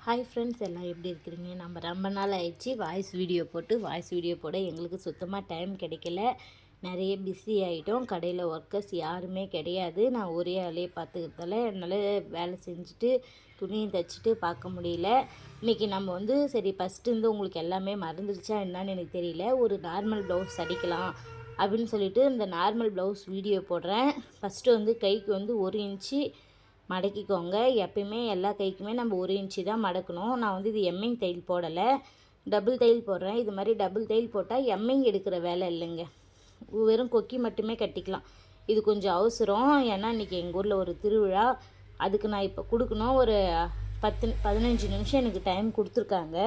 Hi friends, எல்லாம் எப்படி இருக்கிறீங்க? நம்ம ரொம்ப நாள் ஆயிடுச்சு வாய்ஸ் வீடியோ போட எங்களுக்கு சுத்தமாக டைம் கிடைக்கல. நிறைய பிஸி ஆகிட்டோம். கடையில் ஒர்க்கர்ஸ் யாருமே கிடையாது. நான் ஒரே ஆளையே பார்த்துக்கிறதால என்னால் வேலை செஞ்சுட்டு துணியும் தைச்சிட்டு பார்க்க முடியல. இன்றைக்கி நம்ம சரி ஃபஸ்ட்டு உங்களுக்கு எல்லாமே மறந்துடுச்சா என்னான்னு எனக்கு தெரியல. ஒரு நார்மல் ப்ளவுஸ் அடிக்கலாம் அப்படின்னு சொல்லிட்டு இந்த நார்மல் ப்ளவுஸ் வீடியோ போடுறேன். ஃபஸ்ட்டு கைக்கு 1 இன்ச்சு மடக்கிக்கோங்க. எப்பயுமே எல்லா கைக்குமே நம்ம 1 இன்ச்சு தான் மடக்கணும். நான் இது எம்மிங் தையல் போடலை, டபுள் தையல் போடுறேன். இது மாதிரி டபுள் தையல் போட்டால் எம்மிங் எடுக்கிற வேலை இல்லைங்க. வெறும் கொக்கி மட்டுமே கட்டிக்கலாம். இது கொஞ்சம் அவசரம். ஏன்னா இன்றைக்கி எங்கள் ஊரில் ஒரு திருவிழா. அதுக்கு நான் இப்போ கொடுக்கணும். ஒரு 15 நிமிஷம் எனக்கு டைம் கொடுத்துருக்காங்க.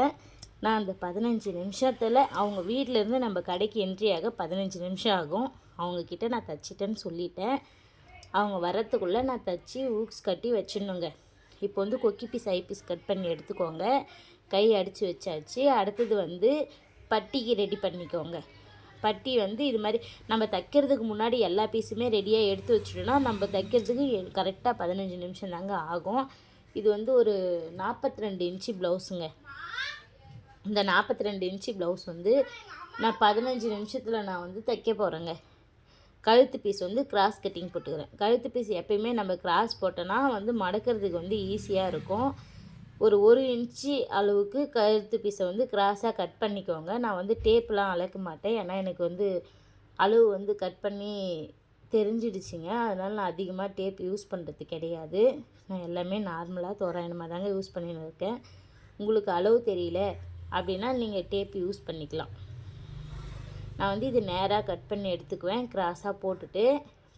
நான் அந்த 15 நிமிஷத்தில் அவங்க வீட்டிலேருந்து நம்ம கடைக்கு என்ட்ரி ஆக 15 நிமிஷம் ஆகும். அவங்கக்கிட்ட நான் தைச்சிட்டேன்னு சொல்லிட்டேன். அவங்க வரத்துக்குள்ளே நான் தைச்சி ஊக்ஸ் கட்டி வச்சிடணுங்க. இப்போ கொக்கி பீஸ் ஐ பீஸ் கட் பண்ணி எடுத்துக்கோங்க. கை அடித்து வச்சாச்சு. அடுத்தது பட்டிக்கு ரெடி பண்ணிக்கோங்க. பட்டி இது மாதிரி நம்ம தைக்கிறதுக்கு முன்னாடி எல்லா பீஸுமே ரெடியாக எடுத்து வச்சுட்டோன்னா நம்ம தைக்கிறதுக்கு கரெக்டாக 15 நிமிஷம் தாங்க ஆகும். இது ஒரு 42 இன்ச்சு ப்ளவுஸுங்க. இந்த 42 இன்ச்சு ப்ளவுஸ் நான் 15 நிமிஷத்தில் நான் தைக்க போகிறேங்க. கழுத்து பீஸ் கிராஸ் கட்டிங் போட்டுக்கிறேன். கழுத்து பீஸ் எப்பயுமே நம்ம கிராஸ் போட்டோன்னா மடக்கிறதுக்கு ஈஸியாக இருக்கும். ஒரு 1 இன்ச்சு அளவுக்கு கழுத்து பீஸை கிராஸாக கட் பண்ணிக்கோங்க. நான் டேப்லாம் அளக்க மாட்டேன். ஏன்னா எனக்கு அளவு கட் பண்ணி தெரிஞ்சிடுச்சிங்க. அதனால் நான் அதிகமாக டேப் யூஸ் பண்ணுறது கிடையாது. நான் எல்லாமே நார்மலாக தோராயமாக தாங்க யூஸ் பண்ணின்னு இருக்கேன். உங்களுக்கு அளவு தெரியல அப்படின்னா நீங்கள் டேப் யூஸ் பண்ணிக்கலாம். நான் இது நேராக கட் பண்ணி எடுத்துக்குவேன். கிராஸாக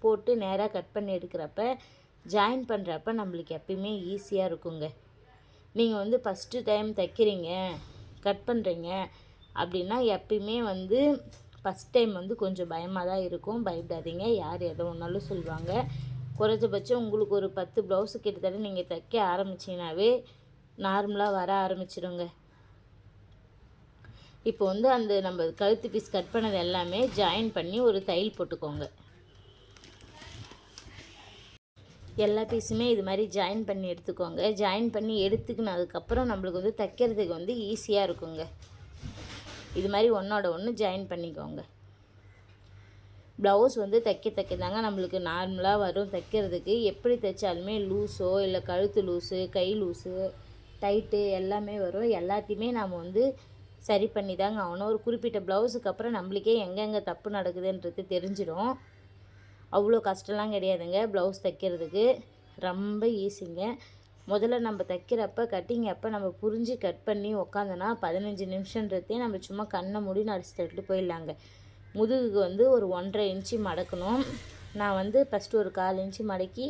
போட்டு நேராக கட் பண்ணி எடுக்கிறப்ப ஜாயின் பண்ணுறப்ப நம்மளுக்கு எப்பயுமே ஈஸியாக இருக்குங்க. நீங்கள் ஃபஸ்ட்டு டைம் தைக்கிறீங்க, கட் பண்ணுறீங்க அப்படின்னா எப்பயுமே ஃபஸ்ட் டைம் கொஞ்சம் பயமாக தான் இருக்கும். பயப்படாதீங்க. யார் எதை ஒன்றாலும் சொல்லுவாங்க. குறைஞ்சபட்சம் உங்களுக்கு ஒரு 10 ப்ளவுஸு கிட்டத்தட்ட நீங்கள் தைக்க ஆரம்பிச்சிங்கனாவே நார்மலாக வர ஆரம்பிச்சிடுங்க. இப்போ அந்த நம்ம கழுத்து பீஸ் கட் பண்ணது எல்லாமே ஜாயின் பண்ணி ஒரு தையல் போட்டுக்கோங்க. எல்லா பீஸுமே இது மாதிரி ஜாயின் பண்ணி எடுத்துக்கோங்க. ஜாயின் பண்ணி எடுத்துக்கினதுக்கப்புறம் நம்மளுக்கு தைக்கிறதுக்கு ஈஸியாக இருக்குங்க. இது மாதிரி ஒன்றோட ஒன்று ஜாயின் பண்ணிக்கோங்க. ப்ளவுஸ் தைக்க தாங்க நம்மளுக்கு நார்மலாக வரும். தைக்கிறதுக்கு எப்படி தைச்சாலுமே லூஸோ இல்லை கழுத்து லூஸு, கை லூஸு, டைட்டு எல்லாமே வரும். எல்லாத்தையுமே நாம் சரி பண்ணி தாங்க ஆகணும். ஒரு குறிப்பிட்ட ப்ளவுஸுக்கு அப்புறம் நம்மளுக்கே எங்கெங்கே தப்பு நடக்குதுன்றது தெரிஞ்சிடும். அவ்வளோ கஷ்டம்லாம் கிடையாதுங்க. ப்ளவுஸ் தைக்கிறதுக்கு ரொம்ப ஈஸிங்க. முதல்ல நம்ம தைக்கிறப்ப கட்டிங் அப்போ நம்ம புரிஞ்சு கட் பண்ணி உக்காந்தோன்னா 15 நிமிஷன்றதே நம்ம சும்மா கண்ணை மூடி நடிச்சு தட்டு போயிடலாங்க. முதுகுக்கு ஒரு 1.5 இன்ச்சு மடக்கணும். நான் ஃபஸ்ட்டு ஒரு 1/4 இன்ச்சு மடக்கி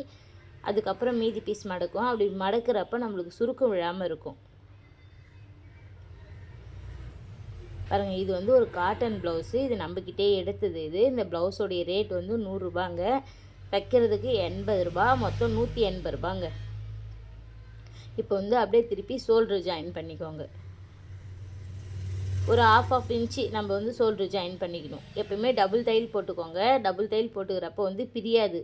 அதுக்கப்புறம் மீதி பீஸ் மடக்கும். அப்படி மடக்கிறப்ப நம்மளுக்கு சுருக்கம் விழாமல் இருக்கும். பாருங்கள், இது ஒரு காட்டன் ப்ளவுஸு. இது நம்மக்கிட்டே எடுத்தது. இந்த ப்ளவுஸோடைய ரேட் 100 ரூபாங்க. தைக்கிறதுக்கு 80 ரூபா, மொத்தம் 180 ரூபாங்க. இப்போ அப்படியே திருப்பி ஷோல்ட்ரு ஜாயின் பண்ணிக்கோங்க. ஒரு ½ இன்ச்சு நம்ம ஷோல்ட்ரு ஜாயின் பண்ணிக்கணும். எப்பவுமே டபுள் தையல் போட்டுக்கோங்க. டபுள் தையல் போட்டுக்கிறப்போ பிரியாது.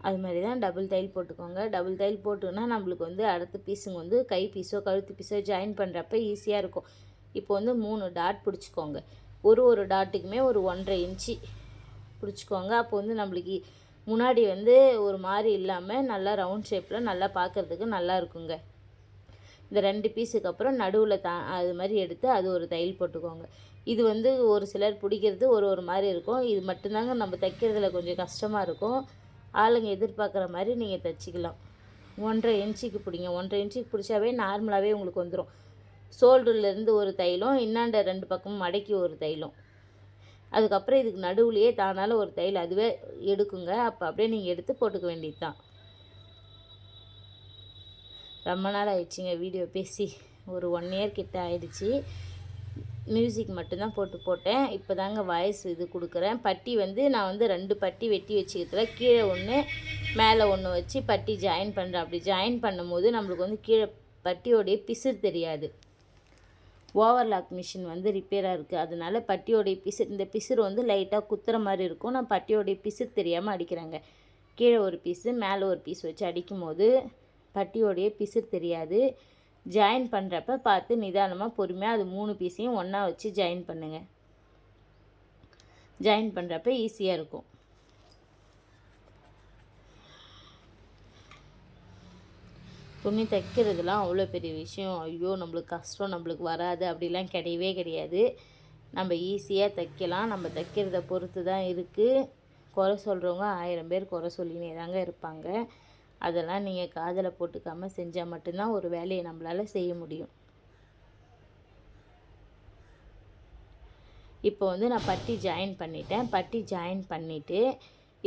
அது மாதிரி தான் டபுள் தையல் போட்டுக்கோங்க. டபுள் தையல் போட்டுன்னா நம்மளுக்கு அடுத்த பீஸுங்க கை பீஸோ கழுத்து பீஸோ ஜாயின் பண்ணுறப்ப ஈஸியாக இருக்கும். இப்போ 3 டாட் பிடிச்சிக்கோங்க. ஒரு டாட்டுக்குமே ஒரு 1.5 இன்ச்சு பிடிச்சிக்கோங்க. அப்போ நம்மளுக்கு முன்னாடி ஒரு மாதிரி இல்லாமல் நல்லா ரவுண்ட் ஷேப்பில் நல்லா பார்க்குறதுக்கு நல்லா இருக்குங்க. இந்த 2 பீஸுக்கு அப்புறம் நடுவில் அது மாதிரி எடுத்து அது ஒரு தையல் போட்டுக்கோங்க. இது ஒரு சிலர் பிடிக்கிறது ஒரு மாதிரி இருக்கும். இது மட்டும்தாங்க நம்ம தைக்கிறதுல கொஞ்சம் கஷ்டமாக இருக்கும். ஆளுங்க எதிர்பார்க்குற மாதிரி நீங்கள் தைச்சிக்கலாம். 1.5 இன்ச்சுக்கு பிடிங்க. 1.5 இன்ச்சுக்கு பிடிச்சாவே நார்மலாகவே உங்களுக்கு வந்துடும். ஷோல்டர்லேருந்து ஒரு தையலும், இன்னாண்ட 2 பக்கமும் மடக்கி ஒரு தையலும், அதுக்கப்புறம் இதுக்கு நடுவுலையே தானால ஒரு தையல் அதுவே எடுக்குங்க. அப்போ அப்படியே நீங்கள் எடுத்து போட்டுக்க வேண்டியது தான். ரொம்ப நாள் ஆயிடுச்சுங்க வீடியோ பேசி. ஒரு 1 இயர் கிட்ட ஆயிடுச்சு. மியூசிக் மட்டும்தான் போட்டேன். இப்போ தாங்க வாய்ஸ் கொடுக்குறேன். பட்டி நான் 2 பட்டி வெட்டி வச்சுக்கிறதுல கீழே 1 மேலே 1 வச்சு பட்டி ஜாயின் பண்ணுறேன். அப்படி ஜாயின் பண்ணும்போது நம்மளுக்கு கீழே பட்டியோடைய பிசுறு தெரியாது. ஓவர்லாக் மிஷின் ரிப்பேராக இருக்குது. அதனால பட்டியோடைய பிசுறு, இந்த பிசுறு லைட்டாக குத்துற மாதிரி இருக்கும். நான் பட்டியோடைய பிசுறு தெரியாமல் அடிக்கிறேங்க. கீழே ஒரு பீஸு மேலே ஒரு பீஸ் வச்சு அடிக்கும் போது பட்டியோடைய பிசு தெரியாது. ஜாயின் பண்ணுறப்ப பார்த்து நிதானமாக பொறுமையாக அது 3 பீஸையும் ஒன்றா வச்சு ஜாயின் பண்ணுங்கள். ஜாயின் பண்ணுறப்ப ஈஸியாக இருக்கும். துணி தைக்கிறதுலாம் அவ்வளோ பெரிய விஷயம், ஐயோ நம்மளுக்கு கஷ்டம், நம்மளுக்கு வராது அப்படிலாம் கிடையவே கிடையாது. நம்ம ஈஸியாக தைக்கலாம். நம்ம தைக்கிறத பொறுத்து தான் இருக்குது. குறை சொல்கிறவங்க 1000 பேர் குறை சொல்லினே தாங்க இருப்பாங்க. அதெல்லாம் நீங்கள் காதில் போட்டுக்காமல் செஞ்சால் மட்டும்தான் ஒரு வேலையை நம்மளால் செய்ய முடியும். இப்போ வந்து நான் பட்டி ஜாயின் பண்ணிட்டேன். பட்டி ஜாயின் பண்ணிவிட்டு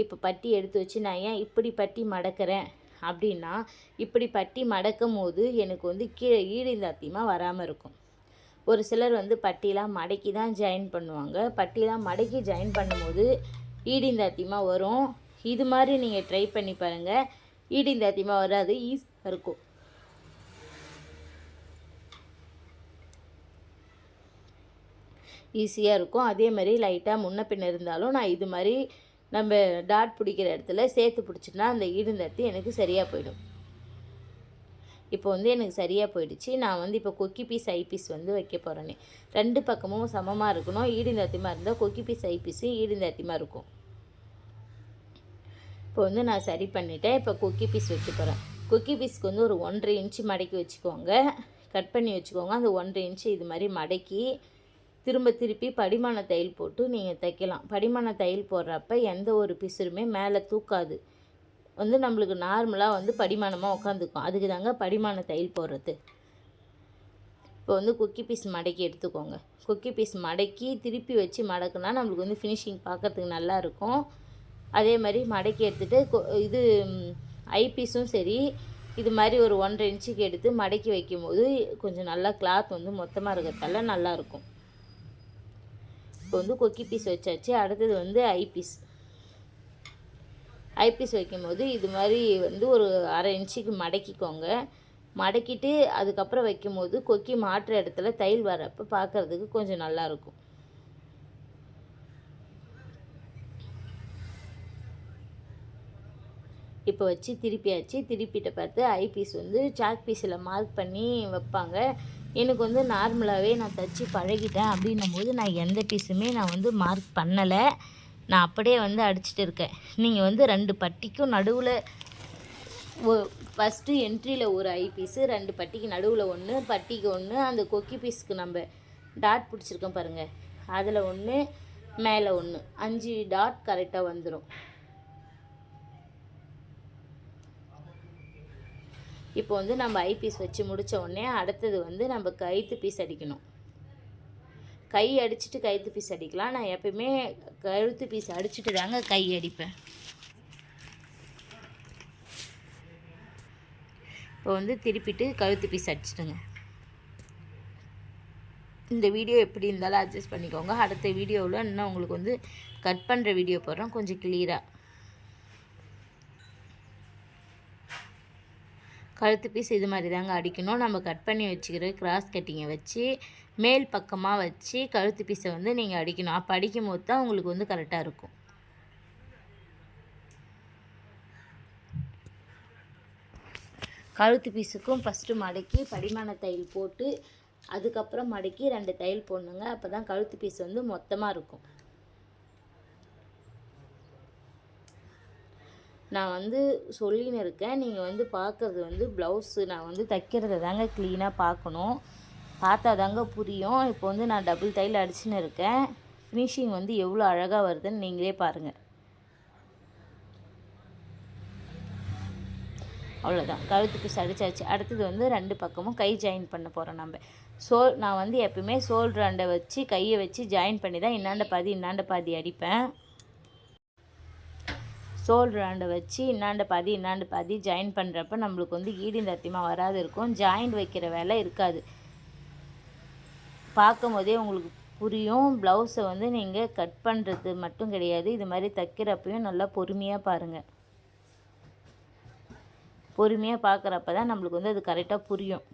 இப்போ பட்டி எடுத்து வச்சு நான் ஏன் இப்படி பட்டி மடக்கிறேன் அப்படின்னா, இப்படி பட்டி மடக்கும் போது எனக்கு வந்து கீழே ஈடுந்தாத்தியமாக வராமல் இருக்கும். ஒரு சிலர் வந்து பட்டிலாம் மடக்கி தான் ஜாயின் பண்ணுவாங்க. பட்டிலாம் மடக்கி ஜாயின் பண்ணும்போது ஈடுந்தாத்தியமாக வரும். இது மாதிரி நீங்கள் ட்ரை பண்ணி பாருங்கள். ஈடுந்தாத்தியமாக வராது, ஈஸியாக இருக்கும். ஈஸியாக இருக்கும். அதே மாதிரி லைட்டாக முன்ன பின்ன இருந்தாலும் நான் இது மாதிரி நம்ம டாட் பிடிக்கிற இடத்துல சேர்த்து பிடிச்சிட்டா அந்த ஈடுந்தாத்தி எனக்கு சரியாக போயிடும். இப்போ வந்து எனக்கு சரியாக போயிடுச்சு. நான் வந்து இப்போ கொக்கி பீஸ் ஐ பீஸ் வந்து வைக்க போகிறேனே. 2 பக்கமும் சமமாக இருக்கணும். ஈடுந்தாத்தியமாக இருந்தால் கொக்கி பீஸ் ஐ பீஸு ஈடுந்தாத்தியமாக இருக்கும். இப்போ வந்து நான் சரி பண்ணிவிட்டேன். இப்போ கொக்கி பீஸ் வைக்க போகிறேன். கொக்கி பீஸ்க்கு வந்து ஒரு 1.5 இன்ச்சு மடக்கி வச்சுக்கோங்க. கட் பண்ணி வச்சுக்கோங்க. அந்த 1.5 இன்ச்சு இது மாதிரி மடக்கி திருப்பி படிமான தையல் போட்டு நீங்கள் தைக்கலாம். படிமான தையல் போடுறப்ப எந்த ஒரு பிசுருமே மேலே தூக்காது. வந்து நம்மளுக்கு நார்மலாக வந்து படிமானமாக உட்காந்துக்கும். அதுக்கு தாங்க படிமான தையல் போடுறது. இப்போ வந்து கொக்கி பீஸ் மடக்கி எடுத்துக்கோங்க. கொக்கி பீஸ் மடக்கி திருப்பி வச்சு மடக்குனா நம்மளுக்கு வந்து ஃபினிஷிங் பார்க்குறதுக்கு நல்லாயிருக்கும். அதே மாதிரி மடக்கி எடுத்துகிட்டு இது ஐ பீஸும் சரி இது மாதிரி ஒரு 1.5 இன்ச்சுக்கு எடுத்து மடக்கி வைக்கும் போது கொஞ்சம் நல்லா கிளாத் வந்து மொத்தமாக இருக்கிறதால நல்லாயிருக்கும். இப்போ வந்து கொக்கி பீஸ் வச்சாச்சு. அடுத்தது வந்து ஐ பீஸ். ஐ பீஸ் வைக்கும்போது இது மாதிரி வந்து ஒரு 1/2 இன்ச்சுக்கு மடக்கிக்கோங்க. மடக்கிட்டு அதுக்கப்புறம் வைக்கும்போது கொக்கி மாட்டுற இடத்துல தையல் வரப்போ பார்க்குறதுக்கு கொஞ்சம் நல்லாயிருக்கும். இப்போ வச்சு திருப்பியாச்சு. திருப்பிட்ட பார்த்து ஐ பீஸ் வந்து சாக் பீஸில் மார்க் பண்ணி வைப்பாங்க. எனக்கு வந்து நார்மலாகவே நான் தைச்சி பழகிட்டேன். அப்படின்னும் போது நான் எந்த பீஸுமே நான் வந்து மார்க் பண்ணலை. நான் அப்படியே வந்து அடிச்சுட்டு இருக்கேன். நீங்கள் வந்து 2 பட்டிக்கும் நடுவில் ஃபஸ்ட்டு என்ட்ரியில் ஒரு ஐ பீஸு, 2 பட்டிக்கு நடுவில் 1, பட்டிக்கு 1, அந்த கொக்கி பீஸுக்கு நம்ம டாட் பிடிச்சிருக்கோம் பாருங்கள், அதில் 1, மேலே 1, 5 டாட் கரெக்டாக வந்துடும். இப்போ வந்து நம்ம ஐ பீஸ் வச்சு முடித்த உடனே அடுத்தது வந்து நம்ம கயிற்று பீஸ் அடிக்கணும். கை அடிச்சுட்டு கயிற்று பீஸ் அடிக்கலாம். நான் எப்பயுமே கழுத்து பீஸ் அடிச்சுட்டு தாங்க கை அடிப்பேன். இப்போ வந்து திருப்பிட்டு கழுத்து பீஸ் அடிச்சிட்டுங்க. இந்த வீடியோ எப்படி இருந்தாலும் அட்ஜஸ்ட் பண்ணிக்கோங்க. அடுத்த வீடியோவில் இன்னும் உங்களுக்கு வந்து கட் பண்ணுற வீடியோ போடுறோம் கொஞ்சம் கிளியராக. கழுத்து பீஸ் இது மாதிரி தாங்க அடிக்கணும். நம்ம கட் பண்ணி வச்சுக்கிற கிராஸ் கட்டிங்கை வச்சு மேல் பக்கமாக வச்சு கழுத்து பீஸை வந்து நீங்கள் அடிக்கணும். அப்போ அடிக்கும் போது தான் உங்களுக்கு வந்து கரெக்டாக இருக்கும். கழுத்து பீஸுக்கும் ஃபஸ்ட்டு மடக்கி படிமான தையல் போட்டு அதுக்கப்புறம் மடக்கி 2 தையல் போடணுங்க. அப்போ தான் கழுத்து பீஸ் வந்து மொத்தமாக இருக்கும். நான் வந்து சொல்லின்னு இருக்கேன். நீங்கள் வந்து பார்க்குறது வந்து ப்ளவுஸு நான் வந்து தைக்கிறத தாங்க க்ளீனாக பார்க்கணும். பார்த்தா தாங்க புரியும். இப்போ வந்து நான் டபுள் தையல் அடிச்சுன்னு இருக்கேன். ஃபினிஷிங் வந்து எவ்வளோ அழகாக வருதுன்னு நீங்களே பாருங்கள். அவ்வளோதான், கழுத்து பீஸ் அடித்தாச்சு. அடுத்தது வந்து 2 பக்கமும் கை ஜாயின் பண்ண போகிறோம் நம்ம. நான் வந்து எப்பவுமே ஷோல்டராண்டை வச்சு கையை வச்சு ஜாயின் பண்ணி தான் இன்னாண்ட பாதி அடிப்பேன். ஷோல்டராண்டை வச்சு இன்னாண்ட பாதி ஜாயின் பண்ணுறப்ப நம்மளுக்கு வந்து ஈடுந்தாத்தியமாக வராது இருக்கும். ஜாயிண்ட் வைக்கிற வேலை இருக்காது. பார்க்கும் போதே உங்களுக்கு புரியும். ப்ளவுஸை வந்து நீங்கள் கட் பண்ணுறது மட்டும் கிடையாது, இது மாதிரி தைக்கிறப்பையும் நல்லா பொறுமையாக பாருங்கள். பொறுமையாக பார்க்குறப்ப தான் நம்மளுக்கு வந்து அது கரெக்டாக புரியும்.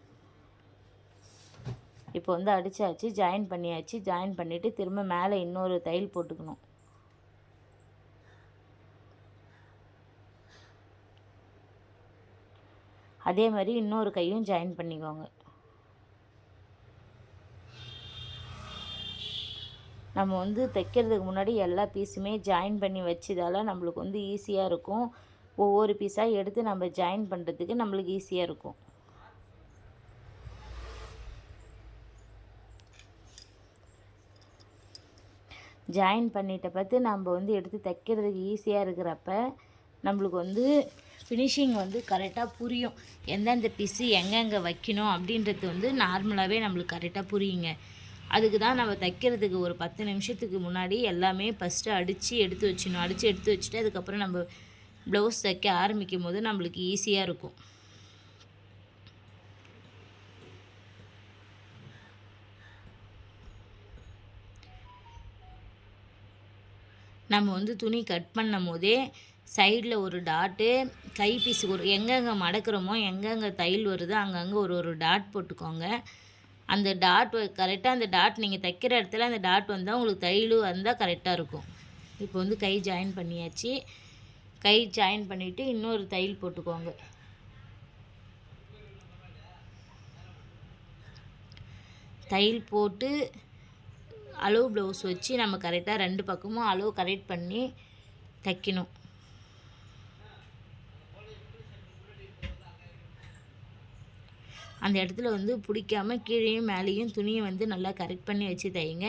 இப்போ வந்து அடித்தாச்சு, ஜாயின் பண்ணியாச்சு. ஜாயின் பண்ணிவிட்டு திரும்ப மேலே இன்னொரு தையல் போட்டுக்கணும். அதே மாதிரி இன்னொரு கையும் ஜாயின் பண்ணிக்கோங்க. நம்ம வந்து தைக்கிறதுக்கு முன்னாடி எல்லா பீஸுமே ஜாயின் பண்ணி வச்சதால நம்மளுக்கு வந்து ஈஸியாக இருக்கும். ஒவ்வொரு பீஸாக எடுத்து நம்ம ஜாயின் பண்ணுறதுக்கு நம்மளுக்கு ஈஸியாக இருக்கும். ஜாயின் பண்ணிட்ட பார்த்து நம்ம வந்து எடுத்து தைக்கிறதுக்கு ஈஸியாக இருக்கிறப்ப நம்மளுக்கு வந்து ஃபினிஷிங் வந்து கரெக்டாக புரியும். எந்தெந்த பீஸு எங்கெங்கே வைக்கணும் அப்படின்றது வந்து நார்மலாகவே நம்மளுக்கு கரெக்டாக புரியுங்க. அதுக்கு தான் நம்ம தைக்கிறதுக்கு ஒரு 10 நிமிஷத்துக்கு முன்னாடி எல்லாமே ஃபஸ்ட்டு அடித்து எடுத்து வச்சிடணும். அடித்து எடுத்து வச்சுட்டு அதுக்கப்புறம் நம்ம ப்ளவுஸ் தைக்க ஆரம்பிக்கும் போது நம்மளுக்கு ஈஸியாக இருக்கும். நம்ம வந்து துணி கட் பண்ணும் போதே சைடில் ஒரு டாட்டு, கை பீஸுக்கு ஒரு எங்கெங்கே மடக்கிறோமோ எங்கெங்கே தையல் வருதோ அங்கங்கே ஒரு டாட் போட்டுக்கோங்க. அந்த டாட் கரெக்டாக அந்த டாட் நீங்கள் தைக்கிற இடத்துல அந்த டாட் வந்தால் உங்களுக்கு தையலும் வந்தால் கரெக்டாக இருக்கும். இப்போ வந்து கை ஜாயின் பண்ணியாச்சு. கை ஜாயின் பண்ணிவிட்டு இன்னொரு தையல் போட்டுக்கோங்க. தையல் போட்டு அளவு ப்ளவுஸ் வச்சு நம்ம கரெக்டாக 2 பக்கமும் அளவு கரெக்ட் பண்ணி தைக்கணும். அந்த இடத்துல வந்து பிடிக்காமல் கீழேயும் மேலேயும் துணியை வந்து நல்லா கரெக்ட் பண்ணி வச்சு தைங்க.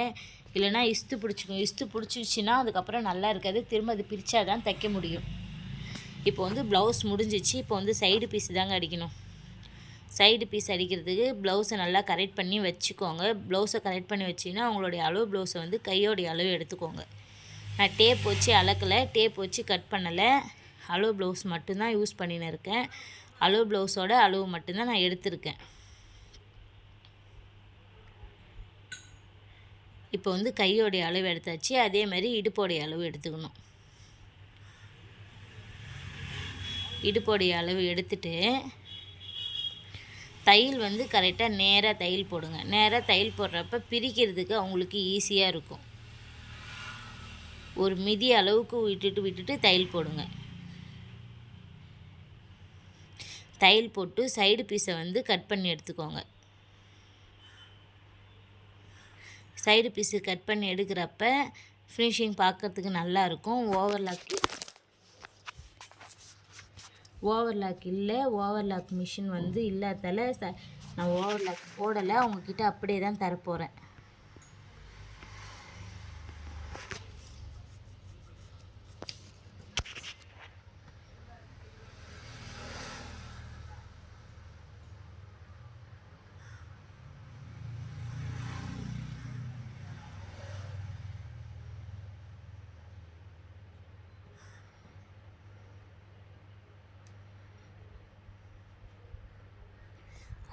இல்லைனா இஸ்து பிடிச்சிக்கும். இஸ்து பிடிச்சிச்சின்னா அதுக்கப்புறம் நல்லா இருக்காது. திரும்ப அது பிரித்தா தான் தைக்க முடியும். இப்போ வந்து ப்ளவுஸ் முடிஞ்சிச்சு. இப்போ வந்து சைடு பீஸ் தாங்க அடிக்கணும். சைடு பீஸ் அடிக்கிறதுக்கு ப்ளவுஸை நல்லா கரெக்ட் பண்ணி வச்சுக்கோங்க. ப்ளவுஸை கரெக்ட் பண்ணி வச்சிங்கன்னா அவங்களுடைய அளவு ப்ளவுஸை வந்து கையோடைய அளவு எடுத்துக்கோங்க. நான் டேப் வச்சு அளக்கலை, டேப் வச்சு கட் பண்ணலை. அளவு ப்ளவுஸ் மட்டும்தான் யூஸ் பண்ணின்னு இருக்கேன். அளவு ப்ளவுஸோட அளவு மட்டும்தான் நான் எடுத்திருக்கேன். இப்போ வந்து கையோடைய அளவு எடுத்தாச்சு. அதே மாதிரி இடுப்போடைய அளவு எடுத்துக்கணும். இடுப்போடைய அளவு எடுத்துட்டு தையல் வந்து கரெக்டாக நேராக தையல் போடுங்க. நேராக தையல் போடுறப்ப பிரிக்கிறதுக்கு அவங்களுக்கு ஈஸியாக இருக்கும். ஒரு மிதி அளவுக்கு விட்டுட்டு தையல் போடுங்க. தையல் போட்டு சைடு பீஸை வந்து கட் பண்ணி எடுத்துக்கோங்க. சைடு பீஸு கட் பண்ணி எடுக்கிறப்ப ஃபினிஷிங் பார்க்குறதுக்கு நல்லாயிருக்கும். ஓவர்லாக் இல்லை, ஓவர்லாக் மிஷின் வந்து இல்லாதால நான் ஓவர்லாக் போடலை. அவங்கக்கிட்ட அப்படியே தான் தரப்போகிறேன்.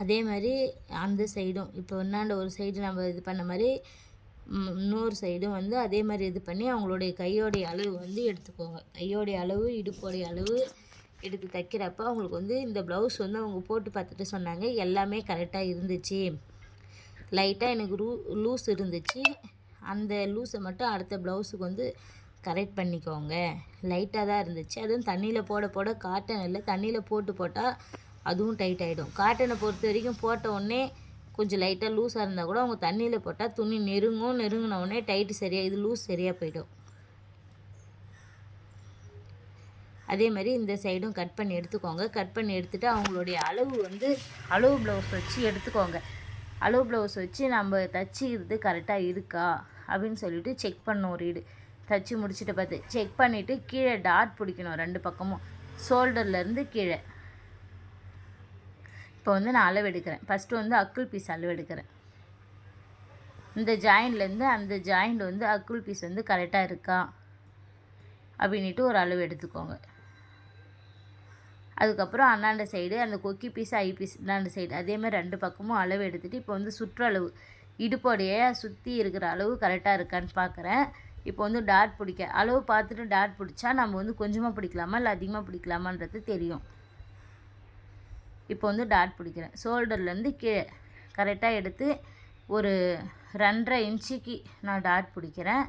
அதே மாதிரி அந்த சைடும் இப்போ என்னாண்ட ஒரு சைடு நம்ம இது பண்ண மாதிரி இன்னொரு சைடும் வந்து அதே மாதிரி இது பண்ணி அவங்களுடைய கையோடைய அளவு வந்து எடுத்துக்கோங்க. கையோடைய அளவு, இடுப்போடைய அளவு எடுத்து தைக்கிறப்ப அவங்களுக்கு வந்து இந்த ப்ளவுஸ் வந்து அவங்க போட்டு பார்த்துட்டு சொன்னாங்க எல்லாமே கரெக்டாக இருந்துச்சு. லைட்டாக எனக்கு லூஸ் இருந்துச்சு. அந்த லூஸை மட்டும் அடுத்த ப்ளவுஸுக்கு வந்து கரெக்ட் பண்ணிக்கோங்க. லைட்டாக தான் இருந்துச்சு. அதுவும் தண்ணியில் போட காட்டன் இல்லை, தண்ணியில் போட்டால் அதுவும் டைட் ஆகிடும். காட்டனை பொறுத்த வரைக்கும் போட்ட உடனே கொஞ்சம் லைட்டாக லூஸாக இருந்தால் கூட அவங்க தண்ணியில் போட்டால் துணி நெருங்கின உடனே டைட்டு சரியாக இது லூஸ் சரியாக போயிடும். அதே மாதிரி இந்த சைடும் கட் பண்ணி எடுத்துக்கோங்க. கட் பண்ணி எடுத்துகிட்டு அவங்களுடைய அளவு வந்து அளவு ப்ளவுஸ் வச்சு எடுத்துக்கோங்க. அளவு ப்ளவுஸ் வச்சு நம்ம தைச்சிக்கிறது கரெக்டாக இருக்கா அப்படின்னு சொல்லிட்டு செக் பண்ணணும். ஒரு இடு தைச்சி முடிச்சுட்டு பார்த்து செக் பண்ணிவிட்டு கீழே டாட் பிடிக்கணும் 2 பக்கமும், ஷோல்டர்லேருந்து கீழே. இப்போ வந்து நான் அளவு எடுக்கிறேன். ஃபஸ்ட்டு வந்து அக்குள் பீஸ் அளவு எடுக்கிறேன். இந்த ஜாயின்லேருந்து அந்த ஜாயிண்ட் வந்து அக்குள் பீஸ் வந்து கரெக்டாக இருக்கா அப்படின்ட்டு ஒரு அளவு எடுத்துக்கோங்க. அதுக்கப்புறம் அண்ணாண்ட சைடு அந்த கொக்கி பீஸ் ஐ பீஸ் இந்தாண்ட சைடு அதே மாதிரி 2 பக்கமும் அளவு எடுத்துகிட்டு இப்போ வந்து சுற்றளவு இடுப்போடைய சுற்றி இருக்கிற அளவு கரெக்டாக இருக்கான்னு பார்க்குறேன். இப்போ வந்து டாட் பிடிக்க அளவு பார்த்துட்டு டாட் பிடிச்சா நம்ம வந்து கொஞ்சமாக பிடிக்கலாமா இல்லை அதிகமாக பிடிக்கலாமான்றது தெரியும். இப்போ வந்து டாட் பிடிக்கிறேன். ஷோல்டர்லேருந்து கீழே கரெக்டாக எடுத்து ஒரு 2.5 இன்ச்சுக்கு நான் டாட் பிடிக்கிறேன்.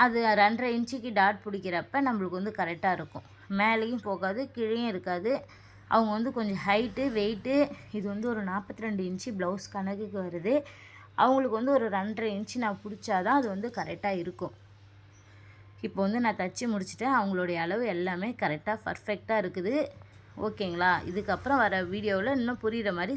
அது 2.5 இன்ச்சுக்கு டாட் பிடிக்கிறப்ப நம்மளுக்கு வந்து கரெக்டாக இருக்கும். மேலேயும் போகாது, கீழேயும் இருக்காது. அவங்க வந்து கொஞ்சம் ஹைட்டு வெயிட்டு, இது வந்து ஒரு 42 இன்ச்சு ப்ளவுஸ் கணக்குக்கு வருது. அவங்களுக்கு வந்து ஒரு 2.5 இன்ச்சு நான் பிடிச்சாதான் அது வந்து கரெக்டாக இருக்கும். இப்போ வந்து நான் தச்சு முடிச்சுட்டேன். அவங்களுடைய அளவு எல்லாமே கரெக்டாக பர்ஃபெக்டாக இருக்குது. ஓகேங்களா? இதுக்கப்புறம் வர வீடியோவில் இன்னும் புரிகிற மாதிரி